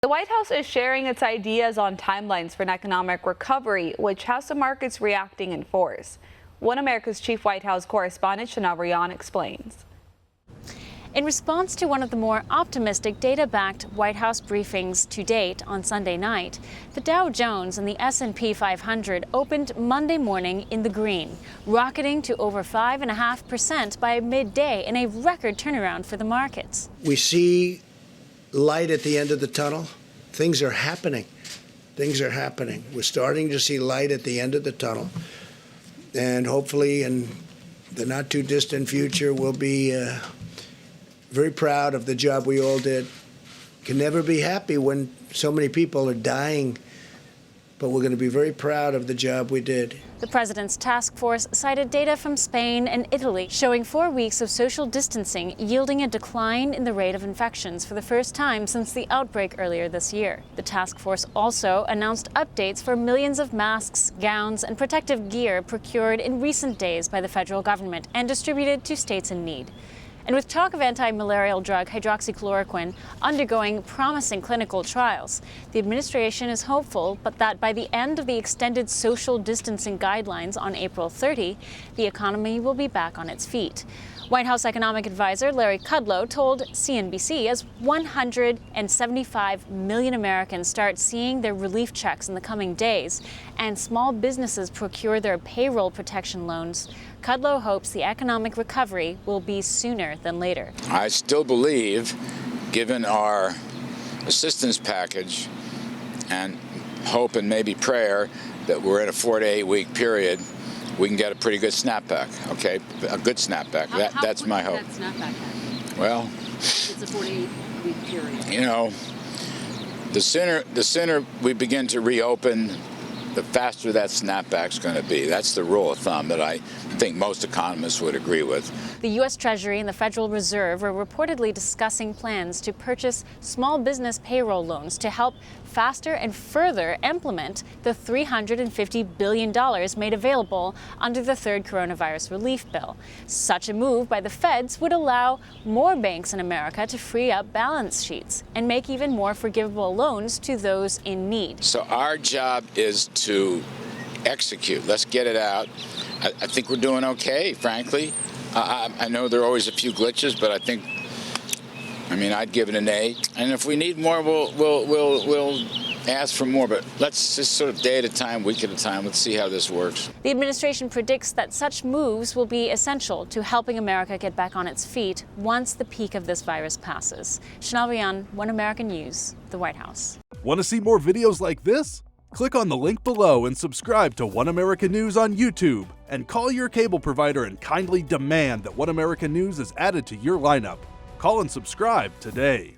The White House is sharing its ideas on timelines for an economic recovery, which has the markets reacting in force. One America's chief White House correspondent, Rion, explains. In response to one of the more optimistic data-backed White House briefings to date on Sunday night, the Dow Jones and the S&P 500 opened Monday morning in the green, rocketing to over 5.5% by midday in a record turnaround for the markets. We see light at the end of the tunnel. Things are happening. Things are happening. We're starting to see light at the end of the tunnel. And hopefully in the not too distant future, we'll be very proud of the job we all did. Can never be happy when so many people are dying, but we're going to be very proud of the job we did. The president's task force cited data from Spain and Italy showing 4 weeks of social distancing yielding a decline in the rate of infections for the first time since the outbreak earlier this year. The task force also announced updates for millions of masks, gowns, and protective gear procured in recent days by the federal government and distributed to states in need. And with talk of anti-malarial drug hydroxychloroquine undergoing promising clinical trials, the administration is hopeful that by the end of the extended social distancing guidelines on April 30, the economy will be back on its feet. White House economic advisor Larry Kudlow told CNBC as 175 million Americans start seeing their relief checks in the coming days and small businesses procure their payroll protection loans, Kudlow hopes the economic recovery will be sooner than later. I still believe, given our assistance package and hope and maybe prayer that we're in a 4 to 8 week period, we can get a pretty good snapback, okay? A good snapback. That's my hope. That snapback happen? Well, It's a 4 to 8 week period. You know, the sooner we begin to reopen, the faster that snapback's going to be. That's the rule of thumb that I think most economists would agree with. The U.S. Treasury and the Federal Reserve are reportedly discussing plans to purchase small business payroll loans to help faster and further implement the $350 billion made available under the third coronavirus relief bill. Such a move by the feds would allow more banks in America to free up balance sheets and make even more forgivable loans to those in need. So our job is to execute. Let's get it out. I think we're doing okay, frankly. I know there are always a few glitches, but I'd give it an A. And if we need more, we'll ask for more. But let's just sort of day at a time, week at a time. Let's see how this works. The administration predicts that such moves will be essential to helping America get back on its feet once the peak of this virus passes. Rion, One American News, the White House. Want to see more videos like this? Click on the link below and subscribe to One American News on YouTube. And call your cable provider and kindly demand that One American News is added to your lineup. Call and subscribe today.